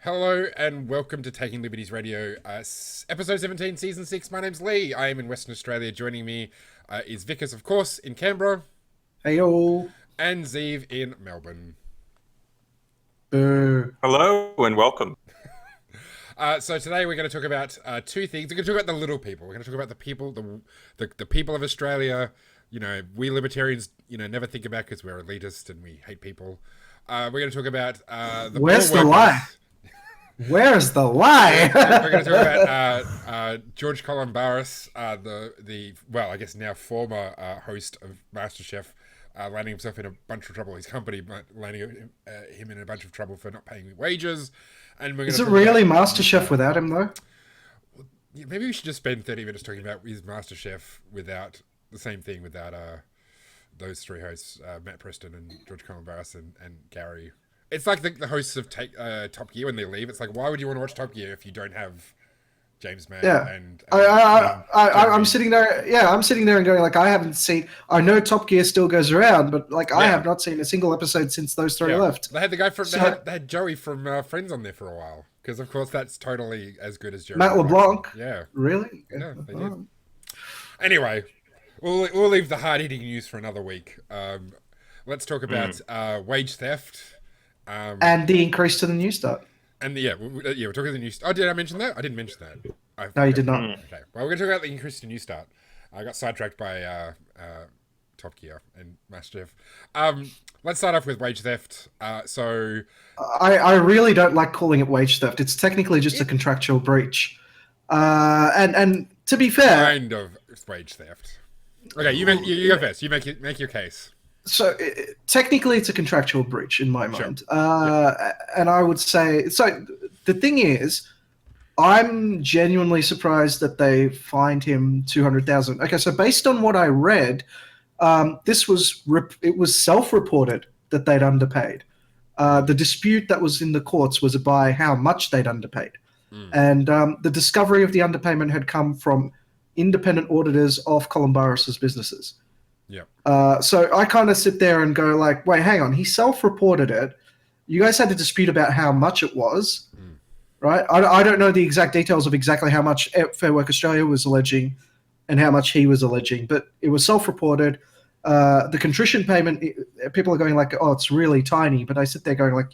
Hello and welcome to Taking Liberties Radio, episode 17, season 6. My name's Lee. I am in Western Australia. Joining me is Vikas, of course, in Canberra. Heyo. And Zeev in Melbourne. Boo. Hello and welcome. So today we're going to talk about two things. We're going to talk about the little people. We're going to talk about the people, the people of Australia. You know, we libertarians, never think about because we're elitist and we hate people. We're going to talk about the Where's poor the workers. lie? Where's the lie? We're going to talk about George Calombaris, I guess now former host of Masterchef, landing himself in a bunch of trouble. His company landing him in a bunch of trouble for not paying wages. And Is it really Masterchef without him, though? Yeah, maybe we should just spend 30 minutes talking about his Masterchef without the same thing, without those three hosts, Matt Preston and George Calombaris and Gary. It's like the hosts of Top Gear when they leave. It's like, why would you want to watch Top Gear if you don't have James Mann? Yeah. And I'm sitting there. Yeah, I'm sitting there and going, like, I haven't seen. I know Top Gear still goes around, but I have not seen a single episode since those three left. They had the guy from they had Joey from Friends on there for a while because, of course, that's totally as good as Joey. Matt LeBlanc. Yeah. Really? Yeah, they did. Anyway, we'll leave the hard-hitting news for another week. Let's talk about wage theft. And the increase to the Newstart. And we're talking about the Newstart. Oh, did I mention that? I didn't mention that. No, you did not. Okay. Well, we're going to talk about the increase to Newstart. I got sidetracked by Top Gear and Masterchef. Let's start off with wage theft. I really don't like calling it wage theft. It's technically just a contractual breach. And to be fair, kind of wage theft. Okay, you go first. You make your case. So technically, it's a contractual breach in my mind, and I would say so. The thing is, I'm genuinely surprised that they fined him $200,000. Okay, so based on what I read, it was self-reported that they'd underpaid. The dispute that was in the courts was by how much they'd underpaid, and the discovery of the underpayment had come from independent auditors of Calombaris's businesses. Yeah. So I kind of sit there and go like, wait, hang on. He self-reported it. You guys had to dispute about how much it was, right? I don't know the exact details of exactly how much Fair Work Australia was alleging and how much he was alleging, but it was self-reported. The contrition payment, people are going like, oh, it's really tiny. But I sit there going like,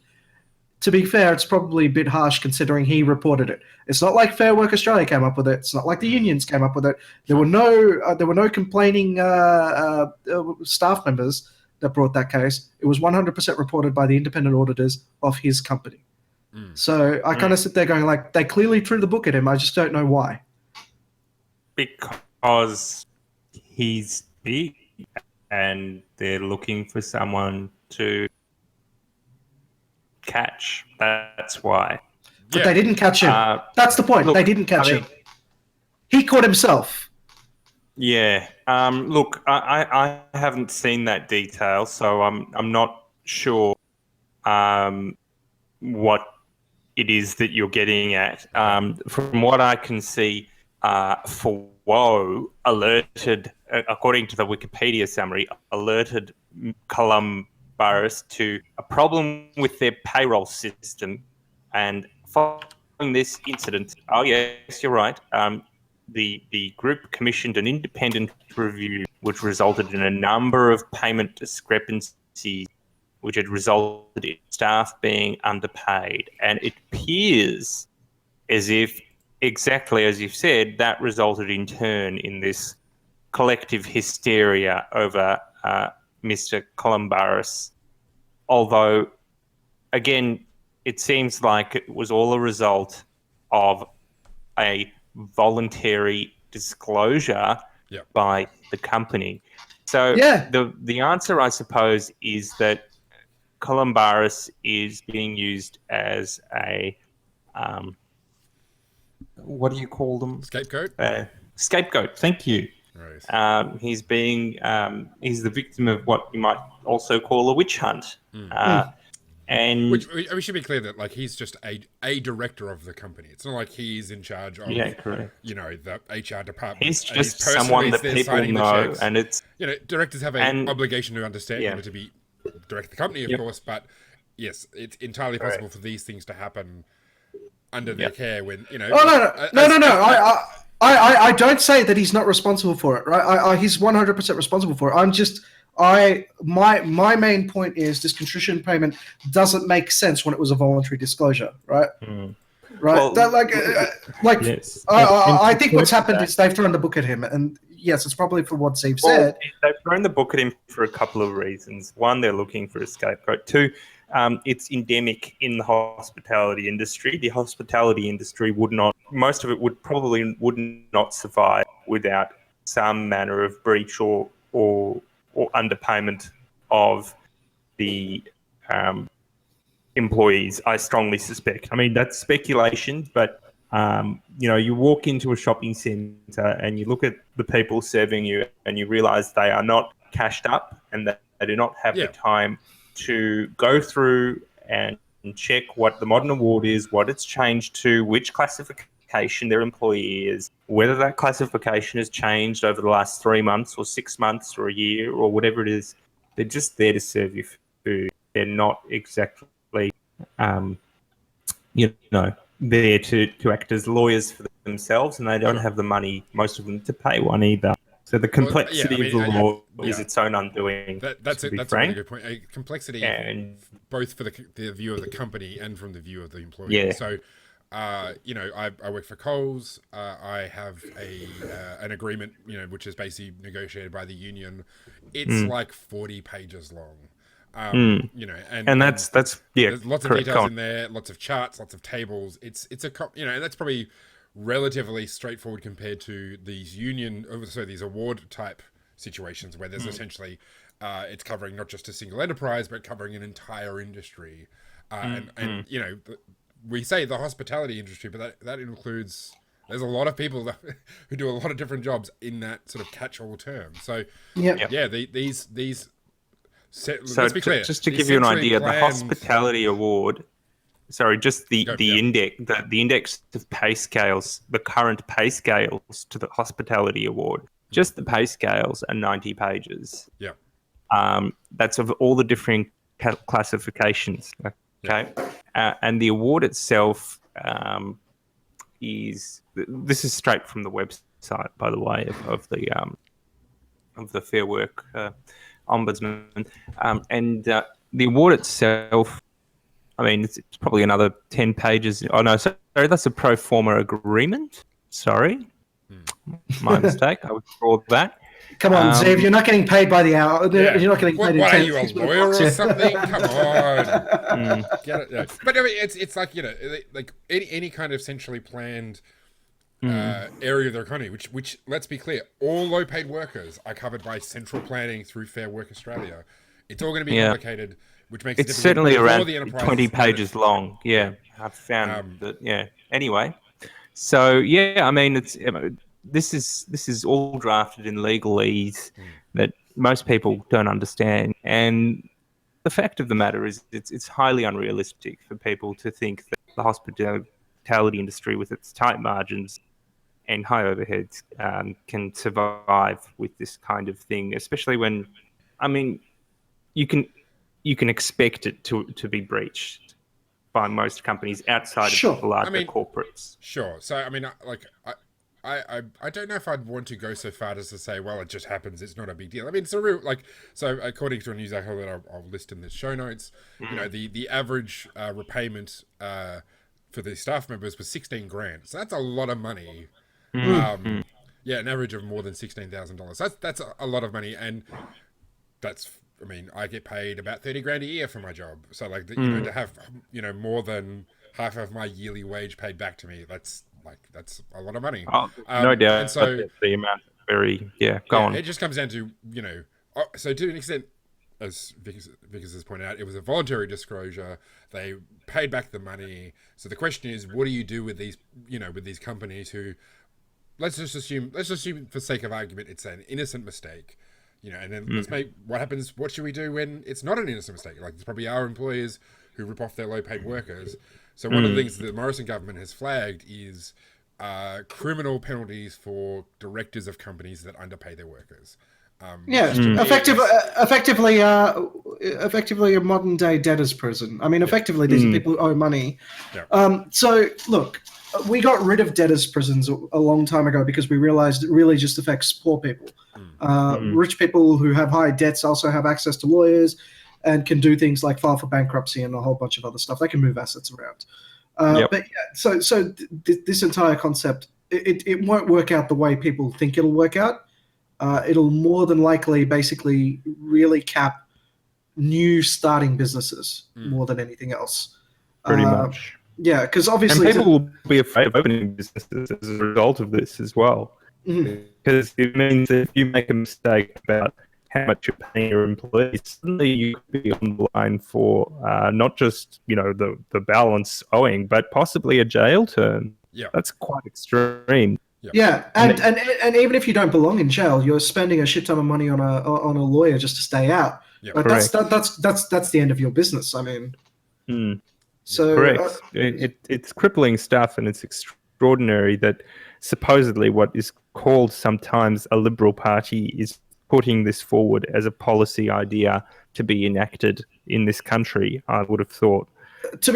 to be fair, it's probably a bit harsh considering he reported it. It's not like Fair Work Australia came up with it. It's not like the unions came up with it. There were no complaining staff members that brought that case. It was 100% reported by the independent auditors of his company. So I kind of sit there going like, they clearly threw the book at him. I just don't know why. Because he's big and they're looking for someone to catch. That's why. But they didn't catch him. That's the point. They didn't catch him. He caught himself. Yeah. Look, I haven't seen that detail, so I'm not sure what it is that you're getting at. From what I can see, Woe alerted, according to the Wikipedia summary, alerted Calombaris to a problem with their payroll system, and following this incident, oh yes, you're right, the group commissioned an independent review which resulted in a number of payment discrepancies which had resulted in staff being underpaid, and it appears as if, exactly as you've said, that resulted in turn in this collective hysteria over Mr. Calombaris. Although, again, it seems like it was all a result of a voluntary disclosure by the company. So the answer, I suppose, is that Calombaris is being used as a what do you call them? Scapegoat? Scapegoat, thank you. Right. He's the victim of what you might also call a witch hunt. And which we should be clear that like he's just a director of the company. It's not like he's in charge of correct. The HR department. He's just someone that people know, and it's directors have an obligation to understand to be direct the company, of course. But yes, it's entirely possible for these things to happen under their care when, you know... Oh, no. I don't say that he's not responsible for it, right? He's 100% responsible for it. My main point is this contrition payment doesn't make sense when it was a voluntary disclosure, right? Right. Well, yes. I think what's happened is they've thrown the book at him, and yes, it's probably for what Zeev said. They've thrown the book at him for a couple of reasons. One, they're looking for a scapegoat. Two, it's endemic in the hospitality industry. The hospitality industry most of it would not survive without some manner of breach or underpayment of the employees, I strongly suspect. I mean, that's speculation, but you walk into a shopping centre and you look at the people serving you and you realise they are not cashed up and that they do not have the time to go through and check what the modern award is, what it's changed to, which classification their employee is, whether that classification has changed over the last 3 months or 6 months or a year or whatever it is. They're just there to serve you food. They're not exactly, there to act as lawyers for themselves, and they don't have the money, most of them, to pay one either. So the complexity of the law is its own undoing. That's a really good point. Complexity, and both for the view of the company and from the view of the employee. Yeah. So, I work for Coles. I have an agreement, which is basically negotiated by the union. It's like 40 pages long. And that's there's lots correct. of details in there, lots of charts, lots of tables. It's and that's probably relatively straightforward compared to these these award type situations where there's essentially it's covering not just a single enterprise but covering an entire industry. We say the hospitality industry, but that includes, there's a lot of people who do a lot of different jobs in that sort of catch-all term. So let's be clear. Just to give you an idea, the hospitality award, the index of pay scales, the current pay scales to the hospitality award, just the pay scales are 90 pages. Yeah. That's of all the different classifications. Okay. And the award itself this is straight from the website, by the way, of the Fair Work Ombudsman. And the award itself, I mean, it's probably another 10 pages. Oh, no, sorry, that's a pro forma agreement. Sorry. My mistake. I withdraw that. Come on, Zeev, you're not getting paid by the hour. Yeah. You're not getting paid. What are you, a lawyer or something? Come on. Get it? Yeah. But I mean, it's like, like any kind of centrally planned area of the economy, which let's be clear, all low-paid workers are covered by central planning through Fair Work Australia. It's all going to be complicated, which makes it's certainly around 20 pages long. Yeah, I've found that. Yeah. Anyway, so I mean, this is all drafted in legalese that most people don't understand, and the fact of the matter is it's highly unrealistic for people to think that the hospitality industry, with its tight margins and high overheads, can survive with this kind of thing, especially when, I mean, you can expect it to be breached by most companies outside of the larger corporates. Sure. So I mean, I don't know if I'd want to go so far as to say, well, it just happens, it's not a big deal. I mean, it's a real, so according to a news article that I'll list in the show notes, the average repayment for the staff members was $16,000. So that's a lot of money. An average of more than $16,000. That's a lot of money, and I mean, I get paid about $30,000 a year for my job. So to have more than half of my yearly wage paid back to me, that's a lot of money. No doubt. And so the amount go on. It just comes down to, so to an extent, as Vikas has pointed out, it was a voluntary disclosure. They paid back the money. So the question is, what do you do with these, with these companies who, let's assume for sake of argument, it's an innocent mistake, and then what should we do when it's not an innocent mistake? Like, there's probably our employers who rip off their low-paid workers. So one of the things that the Morrison government has flagged is criminal penalties for directors of companies that underpay their workers. Yeah, effectively a modern day debtor's prison. I mean, effectively these are people who owe money. Yeah. So look, we got rid of debtors' prisons a long time ago because we realized it really just affects poor people. Rich people who have high debts also have access to lawyers and can do things like file for bankruptcy and a whole bunch of other stuff. They can move assets around. But yeah, so this entire concept, it won't work out the way people think it'll work out. It'll more than likely basically really cap new starting businesses more than anything else. Pretty much. Yeah, because obviously... And people will be afraid of opening businesses as a result of this as well. Because it means that if you make a mistake about how much you're paying your employees, suddenly you could be on the line for not just, the balance owing, but possibly a jail term. Yeah. That's quite extreme. Yeah, and even if you don't belong in jail, you're spending a shit ton of money on a lawyer just to stay out. Yeah. Like that's the end of your business. I mean, so correct. It's crippling stuff, and it's extraordinary that supposedly what is called sometimes a liberal party is putting this forward as a policy idea to be enacted in this country. I would have thought. To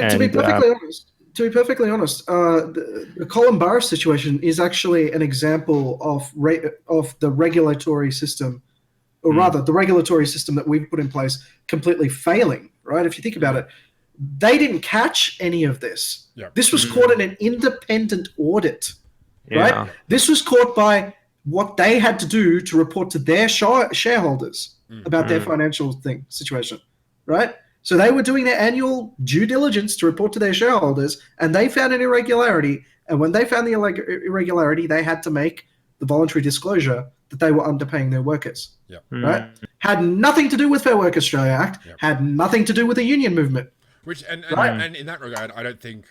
be perfectly honest, the Calombaris situation is actually an example of the regulatory system, or rather, the regulatory system that we've put in place completely failing. Right? If you think about it, they didn't catch any of this. Yeah. This was caught in an independent audit. Right? This was caught by what they had to do to report to their shareholders about their financial situation. Right? So they were doing their annual due diligence to report to their shareholders, and they found an irregularity. And when they found the irregularity, they had to make the voluntary disclosure that they were underpaying their workers. Yeah. Right? Had nothing to do with Fair Work Australia Act. Yep. Had nothing to do with the union movement. Which and in that regard, I don't think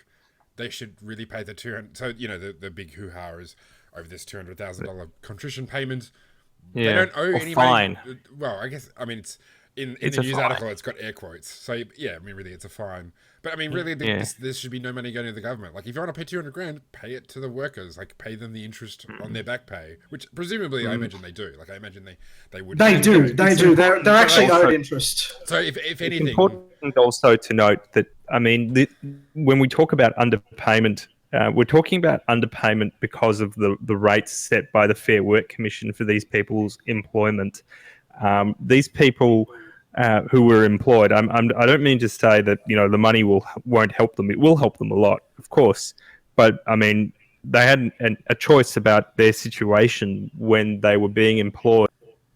they should really pay the 200. So the big hoo-ha is over this $200,000 contrition payment. Yeah. They don't owe Or any fine. money. Well, I mean it's in It's the a news fine. article. It's got air quotes. So yeah, I mean really, it's a fine. But I mean really, there should be no money going to the government. Like if you want to pay $200,000, pay it to the workers. Like pay them the interest on their back pay, which presumably I imagine they do. Like I imagine they would. They do. They're actually also- owed interest. So if It's anything, important also to note that, I mean, when we talk about underpayment, we're talking about underpayment because of the rates set by the Fair Work Commission for these people's employment. These people who were employed, I don't mean to say that the money won't help them. It will help them a lot, of course. But I mean, they had a choice about their situation when they were being employed.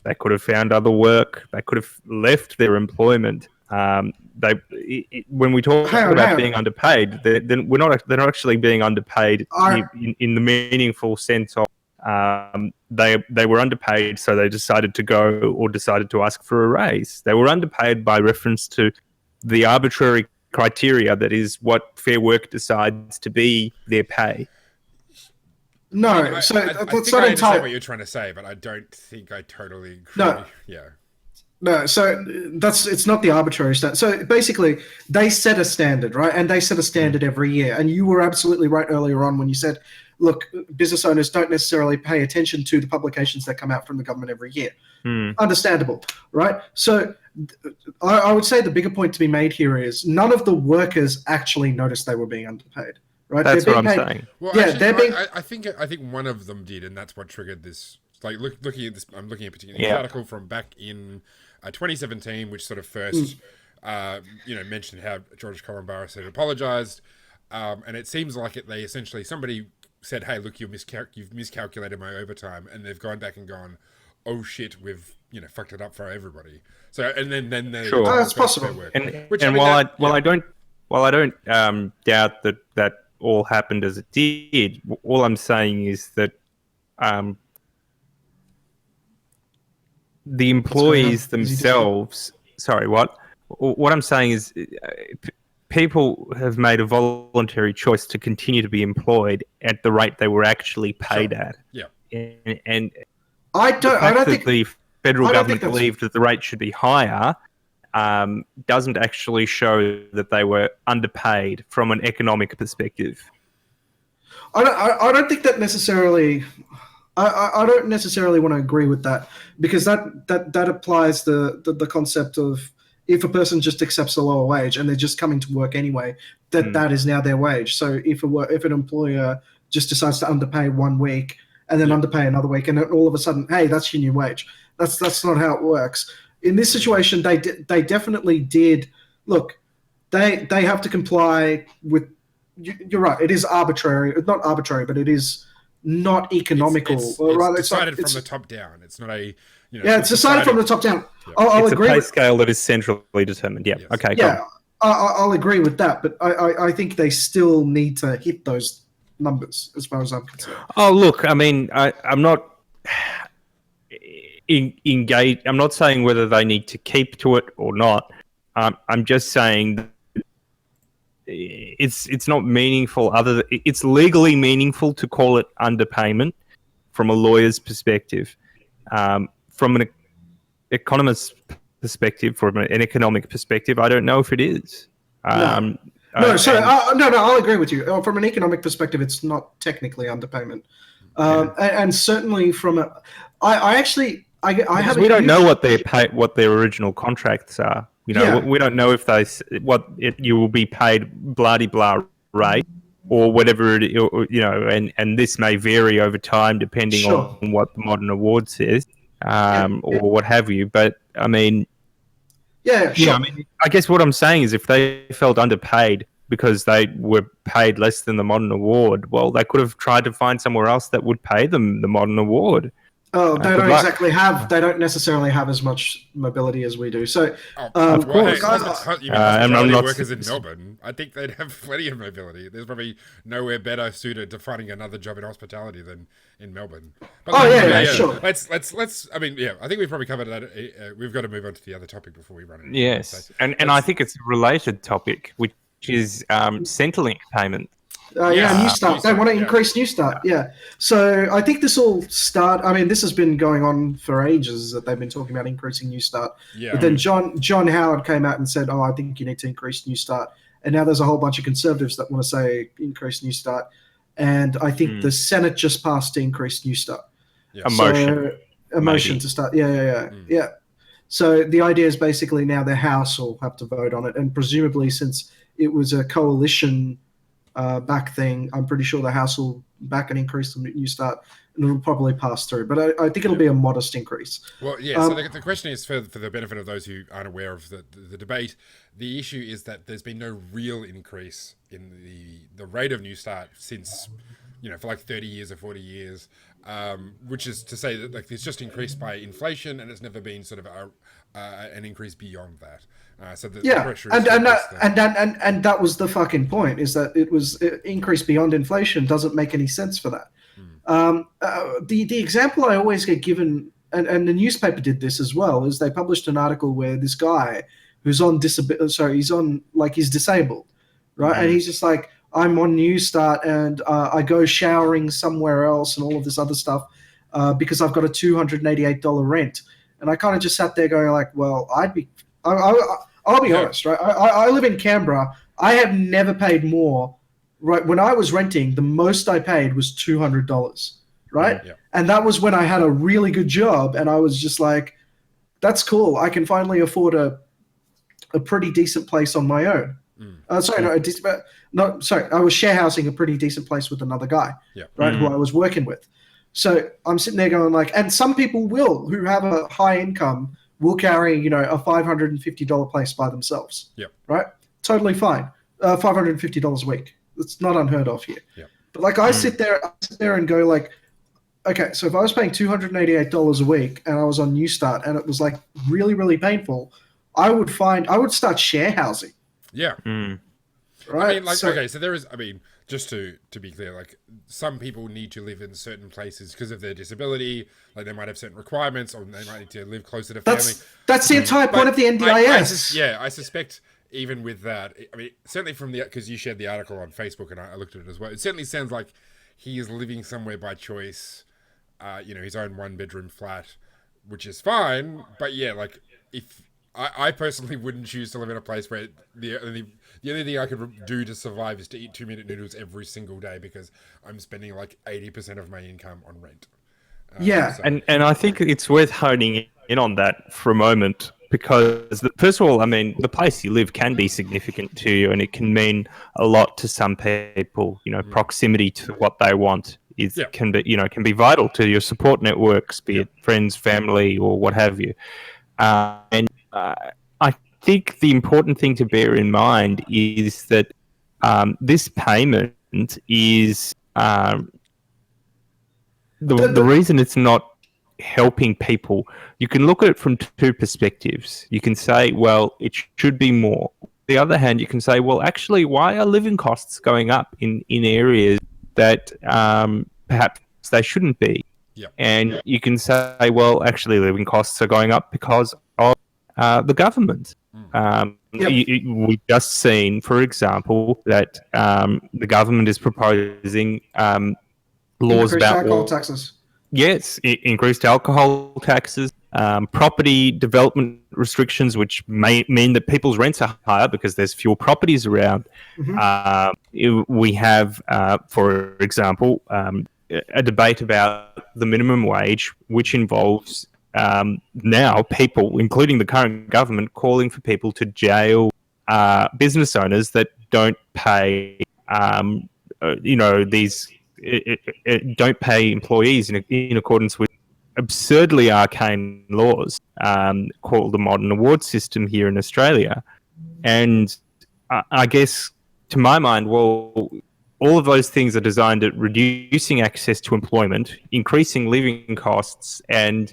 They could have found other work. They could have left their employment. When we talk about being underpaid, they're not actually being underpaid in the meaningful sense of they were underpaid, so they decided to go or decided to ask for a raise. They were underpaid by reference to the arbitrary criteria that is what Fair Work decides to be their pay. No, I think that's I not understand entirely. what you're trying to say, but I don't think I totally agree. No. Yeah. No, so it's not the arbitrary standard. So basically, they set a standard, right? And they set a standard every year. And you were absolutely right earlier on when you said, look, business owners don't necessarily pay attention to the publications that come out from the government every year. Understandable, right? So I would say the bigger point to be made here is none of the workers actually noticed they were being underpaid, right? That's what I'm saying. Well, Yeah, actually, they're no, being- I think one of them did, and that's what triggered this. Like looking at this, I'm looking at a particular Yeah. article from back in 2017, which sort of first, mentioned how George Calombaris had apologized, and it seems like somebody said, "Hey, look, you've miscalculated my overtime," and they've gone back and gone, "Oh shit, we've fucked it up for everybody." So and then they Sure. That's possible. Fair Work. And Which, I mean, while I don't doubt that all happened as it did, all I'm saying is that the employees themselves. Sorry, what? What I'm saying is, people have made a voluntary choice to continue to be employed at the rate they were actually paid at. Yeah. And I the don't fact think that the federal I don't government think that's- believed that the rate should be higher doesn't actually show that they were underpaid from an economic perspective. I don't think that necessarily. I don't necessarily want to agree with that, because that applies the concept of, if a person just accepts a lower wage and they're just coming to work anyway, that is now their wage. So if an employer just decides to underpay 1 week and then underpay another week, and then all of a sudden, hey, that's your new wage. That's not how it works. In this situation, they definitely did. Look, they have to comply with. You're right. It is arbitrary. It's not arbitrary, but it is not economical. It's right? decided from the top down. It's not a it's decided from the top down. Yeah. I'll it's agree. A pay scale that is centrally determined. Yeah. Yes. Okay. Yeah, I'll agree with that, but I think they still need to hit those numbers as far as I'm concerned. Oh, look. I mean, I'm not engaged. I'm not saying whether they need to keep to it or not. I'm just saying that it's not meaningful. It's legally meaningful to call it underpayment from a lawyer's perspective. From an economist's perspective, from an economic perspective, I don't know if it is. No, I'll agree with you. From an economic perspective, it's not technically underpayment, and certainly from a, I actually have. We don't know what their original contracts are. We don't know if you will be paid bloody blah rate or whatever it, and this may vary over time depending on what the modern award says, or what have you. But I mean, I mean, I guess what I'm saying is, if they felt underpaid because they were paid less than the modern award, well, they could have tried to find somewhere else that would pay them the modern award. Oh, they don't necessarily have as much mobility as we do. So, of course. Workers in Melbourne, I think they'd have plenty of mobility. There's probably nowhere better suited to finding another job in hospitality than in Melbourne. But sure. Let's. I mean, I think we've probably covered that. We've got to move on to the other topic before we run it. Yes, and I think it's a related topic, which is Centrelink payment. Newstart. They want to increase Newstart. Yeah. So I think this will start. I mean, this has been going on for ages, that they've been talking about increasing Newstart. Yeah. But then John Howard came out and said, "Oh, I think you need to increase Newstart." And now there's a whole bunch of conservatives that want to say increase Newstart. And I think the Senate just passed to increase Newstart. Yeah. A motion to start. Yeah. So the idea is basically now the House will have to vote on it, and presumably, since it was a coalition back thing, I'm pretty sure the House will back and increase the Newstart, and it'll probably pass through. But I think it'll be a modest increase. Well, yeah. So the question is, for the benefit of those who aren't aware of the debate, the issue is that there's been no real increase in the rate of Newstart since, for like 30 years or 40 years, which is to say that it's just increased by inflation, and it's never been sort of an increase beyond that. So the pressure is and that was the fucking point, is that it was increased beyond inflation doesn't make any sense for that. The example I always get given, and the newspaper did this as well, is they published an article where this guy who's on he's disabled, right? And he's just like, I'm on Newstart and I go showering somewhere else and all of this other stuff because I've got a $288 rent. And I kind of just sat there going like, well, I'll be honest, right? I live in Canberra. I have never paid more. Right, when I was renting, the most I paid was $200, right? Yeah. And that was when I had a really good job, and I was just like, "That's cool. I can finally afford a pretty decent place on my own." I was share housing a pretty decent place with another guy, right, who I was working with. So I'm sitting there going like, and some people who have a high income will carry, a $550 place by themselves. Yeah. Right. Totally fine. $550 a week. It's not unheard of here. Yeah. But I sit there and go like, okay, so if I was paying $288 a week and I was on Newstart and it was like really, really painful, I would start share housing. Yeah. Right. So there is, just to be clear, some people need to live in certain places because of their disability. Like they might have certain requirements, or they might need to live closer to family. That's the entire point of the NDIS. I suspect even with that, certainly because you shared the article on Facebook and I looked at it as well. It certainly sounds like he is living somewhere by choice. His own 1-bedroom flat, which is fine. But if I personally wouldn't choose to live in a place where the only thing I could do to survive is to eat 2-minute noodles every single day because I'm spending 80% of my income on rent. Yeah. So, And I think it's worth honing in on that for a moment because, first of all, I mean, the place you live can be significant to you and it can mean a lot to some people. You know, proximity to what they want can be vital to your support networks, be it friends, family, or what have you. I think the important thing to bear in mind is that this payment is the reason it's not helping people. You can look at it from two perspectives. You can say, well, it should be more. On the other hand, you can say, well, actually, why are living costs going up in areas that perhaps they shouldn't be? Yep. And you can say, well, actually, living costs are going up because of the government. We've just seen, for example, that the government is proposing laws about alcohol taxes. Yes, increased alcohol taxes, property development restrictions, which may mean that people's rents are higher because there's fewer properties around. We have, for example, a debate about the minimum wage, which involves now people, including the current government, calling for people to jail business owners that don't pay, these. Don't pay employees in accordance with absurdly arcane laws called the modern award system here in Australia. And I guess, to my mind, well, all of those things are designed at reducing access to employment, increasing living costs, and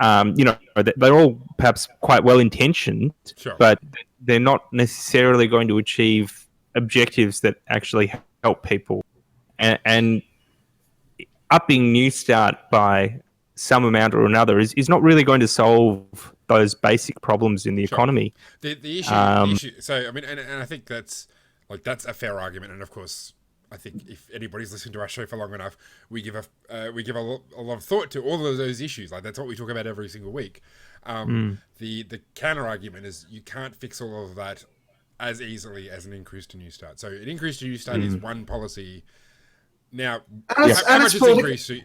they're all perhaps quite well intentioned, but they're not necessarily going to achieve objectives that actually help people. And upping Newstart by some amount or another is not really going to solve those basic problems in the economy. The issue. So I mean, and I think that's a fair argument. And of course, I think if anybody's listened to our show for long enough, we give a lot of thought to all of those issues. Like that's what we talk about every single week. The counter argument is you can't fix all of that as easily as an increase to Newstart. So an increase to Newstart is one policy. Now, how much it's increased to?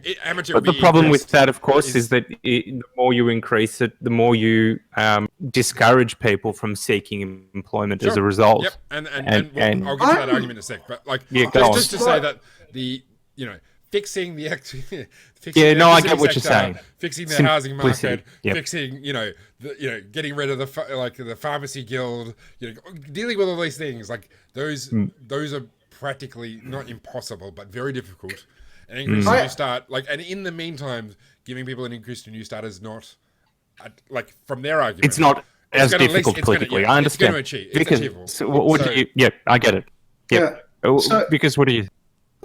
But the problem with that, of course, is that the more you increase it, the more you discourage people from seeking employment as a result. Yep, and I'll get to that argument in a sec. But just to say that fixing the I get what you're saying. Fixing the housing market, fixing getting rid of the pharmacy guild, dealing with all these things like those are practically not impossible, but very difficult. An increase to Newstart, and in the meantime, giving people an increase to Newstart is not, from their argument, it's not as difficult politically. I understand. It's going to achieve. It's achievable. I get it. Because what do you?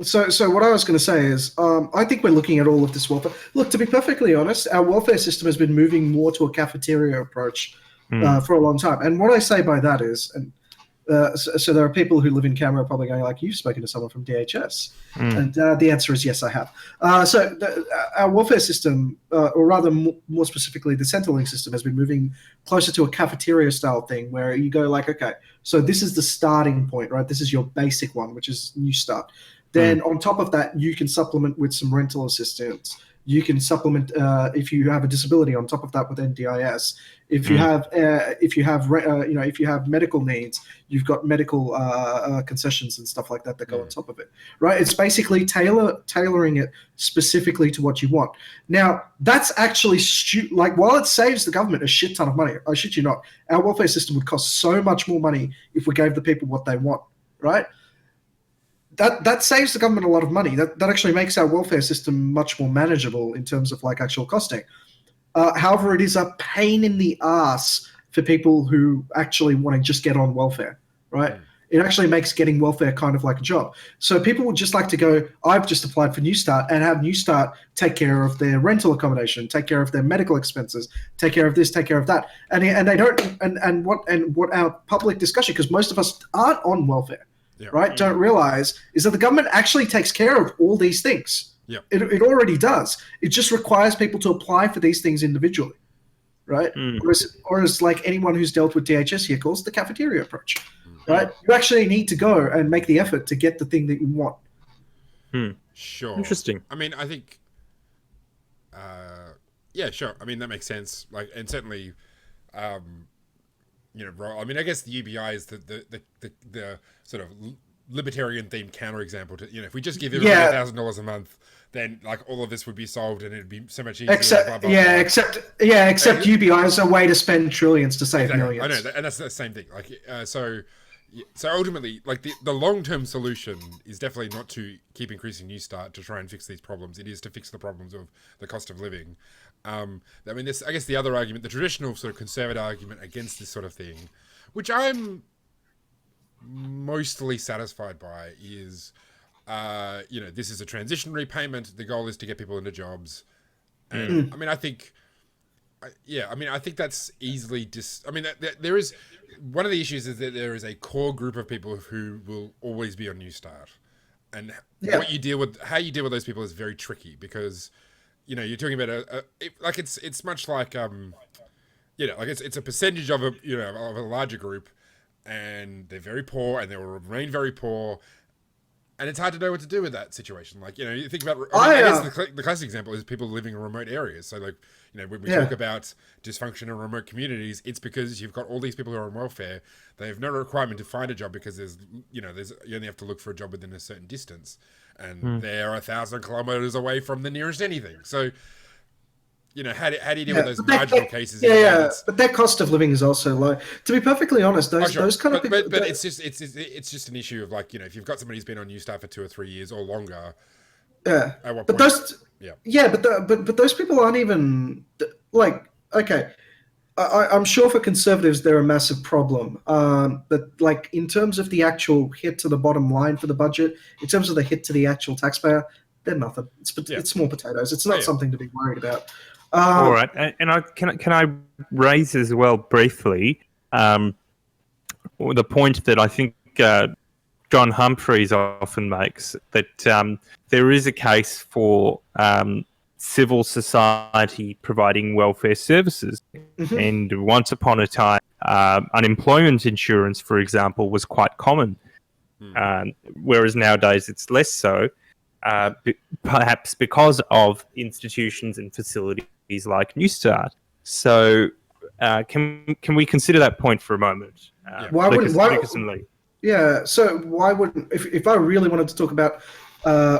So what I was going to say is, I think we're looking at all of this welfare. Look, to be perfectly honest, our welfare system has been moving more to a cafeteria approach for a long time. And what I say by that is, so there are people who live in Canberra probably going like, you've spoken to someone from DHS. And the answer is yes, I have. Our welfare system, or rather more specifically, the Centrelink system has been moving closer to a cafeteria style thing where you go like, okay, so this is the starting point, right? This is your basic one, which is Newstart. Then on top of that, you can supplement with some rental assistance. You can supplement if you have a disability on top of that with NDIS. If you have medical needs, you've got medical concessions and stuff like that go on top of it, right? It's basically tailoring it specifically to what you want. Now that's actually while it saves the government a shit ton of money, I shit you not, our welfare system would cost so much more money if we gave the people what they want, right? That saves the government a lot of money. That actually makes our welfare system much more manageable in terms of actual costing. However, it is a pain in the ass for people who actually want to just get on welfare, right? It actually makes getting welfare kind of like a job. So people would just like to go, I've just applied for Newstart and have Newstart take care of their rental accommodation, take care of their medical expenses, take care of this, take care of that. And they don't, and what our public discussion, because most of us aren't on welfare, right? Don't realize is that the government actually takes care of all these things. It already does. It just requires people to apply for these things individually, right? Whereas like anyone who's dealt with DHS here calls the cafeteria approach, right? You actually need to go and make the effort to get the thing that you want. Sure. Interesting. I mean, I think yeah, sure. I mean, that makes sense. Like, and certainly, I mean, I guess the UBI is the sort of libertarian themed counterexample to, if we just give everybody $1,000 a month, then like all of this would be solved and it'd be so much easier. Except UBI is a way to spend trillions to save millions. I know, and that's the same thing. Like, so ultimately, like the long-term solution is definitely not to keep increasing Newstart to try and fix these problems. It is to fix the problems of the cost of living. I mean, this, I guess the other argument, the traditional sort of conservative argument against this sort of thing, which I'm mostly satisfied by, is, this is a transitionary payment. The goal is to get people into jobs. And I mean, I think that's easily there is one of the issues is that there is a core group of people who will always be on Newstart, and how you deal with those people is very tricky because, you're talking about it's much like it's a percentage of a larger group, and they're very poor and they will remain very poor. And it's hard to know what to do with that situation. Like, you think about, I guess the classic example is people living in remote areas. So, like, when we talk about dysfunction in remote communities, it's because you've got all these people who are on welfare. They have no requirement to find a job because you only have to look for a job within a certain distance. And they're 1,000 kilometers away from the nearest anything. So, how do you deal with those marginal cases? But their cost of living is also low. To be perfectly honest, those kind of people. But it's just an issue of, like, if you've got somebody who's been on Newstart for 2 or 3 years or longer. Yeah. At what but point? But those people aren't even like, okay. I'm sure for conservatives they're a massive problem. But like in terms of the actual hit to the bottom line for the budget, in terms of the hit to the actual taxpayer, they're nothing. It's small potatoes. It's not something to be worried about. All right, and can I raise as well briefly the point that I think John Humphreys often makes, that there is a case for civil society providing welfare services. And once upon a time, unemployment insurance, for example, was quite common, whereas nowadays it's less so, perhaps because of institutions and facilities like Newstart. So can we consider that point for a moment? Vikas and Lee. Yeah, so why wouldn't, if I really wanted to talk about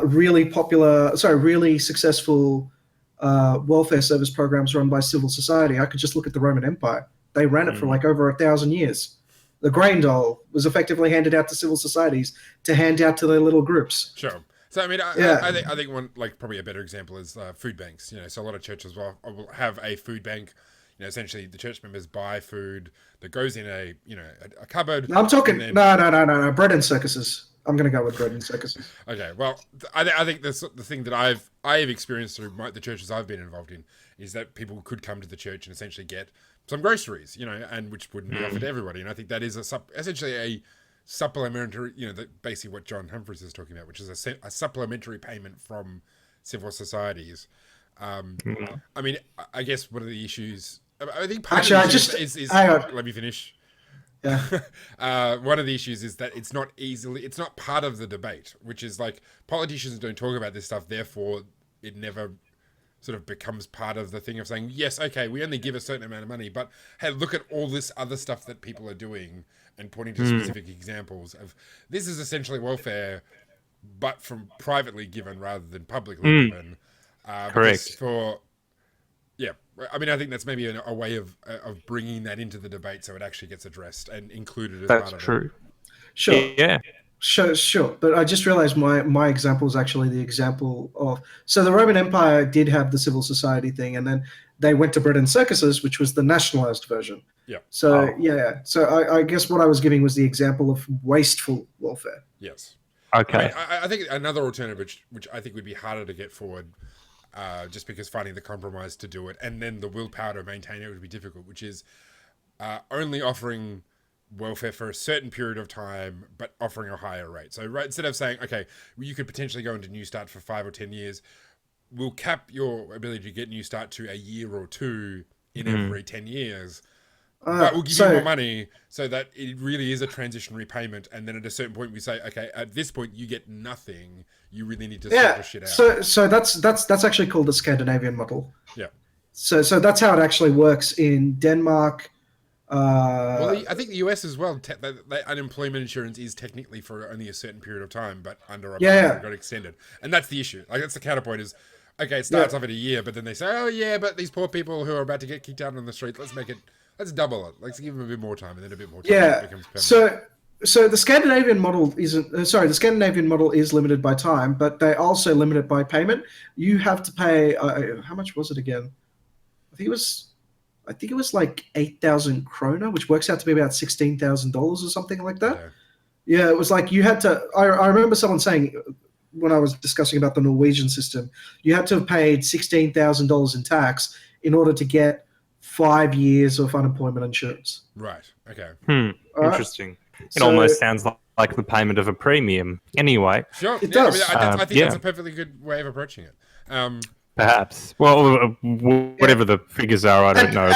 really successful welfare service programs run by civil society, I could just look at the Roman Empire. They ran it for like over 1,000 years. The grain dole was effectively handed out to civil societies to hand out to their little groups. Sure. So I mean, I think one, like, probably a better example is food banks. So a lot of churches will have a food bank. Essentially the church members buy food that goes in a cupboard. No, I'm talking no bread and circuses. I'm going to go with bread and circuses. Okay, well, I think the thing that I've experienced through the churches I've been involved in is that people could come to the church and essentially get some groceries, and which wouldn't be offered to everybody. And I think that is essentially a supplementary, basically what John Humphreys is talking about, which is a supplementary payment from civil societies. I mean, I guess one of the issues, I think part of the issue is let me finish. Yeah. One of the issues is that it's not part of the debate, which is like politicians don't talk about this stuff, therefore it never sort of becomes part of the thing of saying, yes, okay, we only give a certain amount of money, but hey, look at all this other stuff that people are doing, and pointing to specific examples of this is essentially welfare, but from privately given rather than publicly given. Correct. I mean, I think that's maybe a way of bringing that into the debate so it actually gets addressed and included as part of it. That's true. Sure. Yeah. Sure. But I just realized my example is actually the example of... So the Roman Empire did have the civil society thing, and then they went to bread and circuses, which was the nationalized version. Yeah. So, So I guess what I was giving was the example of wasteful welfare. Yes. Okay. I think another alternative, which I think would be harder to get forward, just because finding the compromise to do it and then the willpower to maintain it would be difficult, which is only offering welfare for a certain period of time, but offering a higher rate. So instead of saying, okay, you could potentially go into Newstart for 5 or 10 years, we'll cap your ability to get Newstart to a year or two in every 10 years. but we'll give you more money so that it really is a transitionary payment. And then at a certain point, we say, okay, at this point, you get nothing. You really need to sort the shit out. So that's actually called the Scandinavian model. Yeah. So that's how it actually works in Denmark. Well, I think the US as well. The unemployment insurance is technically for only a certain period of time, but under Obama it got extended, and that's the issue. Like that's the counterpoint is, okay, it starts off at a year, but then they say, oh yeah, but these poor people who are about to get kicked out on the street, let's double it. Let's give them a bit more time, and then a bit more time. Yeah. It becomes permanent. So the Scandinavian model isn't. Sorry, the Scandinavian model is limited by time, but they also limit it by payment. You have to pay. How much was it again? I think it was like 8,000 krona, which works out to be about $16,000 or something like that. Yeah, it was like you had to. I remember someone saying when I was discussing about the Norwegian system, you had to have paid $16,000 in tax in order to get 5 years of unemployment insurance. Right. Okay. Interesting. It almost sounds like the payment of a premium. Anyway. Sure. It does. I think that's a perfectly good way of approaching it. Perhaps. Well, whatever the figures are, I don't know.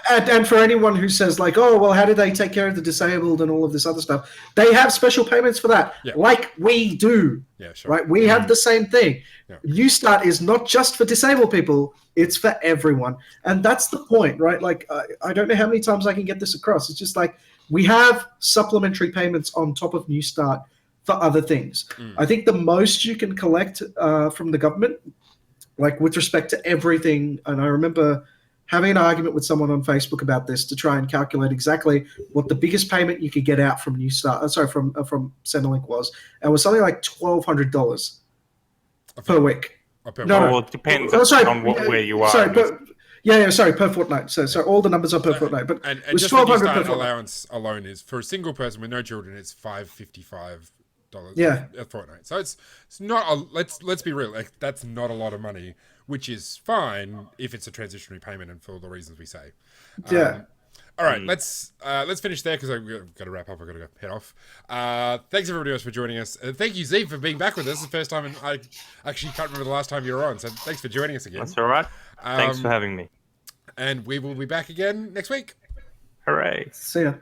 And for anyone who says like, oh, well, how do they take care of the disabled and all of this other stuff? They have special payments for that, like we do. Yeah, sure. Right? We have the same thing. Yeah. Newstart is not just for disabled people; it's for everyone, and that's the point, right? Like, I don't know how many times I can get this across. It's just like we have supplementary payments on top of Newstart for other things. I think the most you can collect from the government, like with respect to everything, and I remember having an argument with someone on Facebook about this to try and calculate exactly what the biggest payment you could get out from from Centrelink was, and it was something like $1,200 per week. Well, it depends on where you are. Sorry, per fortnight. So all the numbers are per fortnight, but and it was just $1,200 the per fortnight. allowance alone is for a single person with no children. It's $555 a fortnight. So it's not a, let's be real. Like, that's not a lot of money, which is fine if it's a transitionary payment and for all the reasons we say. All right, let's finish there because I've got to wrap up. I've got to go head off. Thanks everybody else for joining us. Thank you, Zeev, for being back with us. It's the first time, and I actually can't remember the last time you were on. So thanks for joining us again. That's all right. Thanks for having me. And we will be back again next week. Hooray. See ya.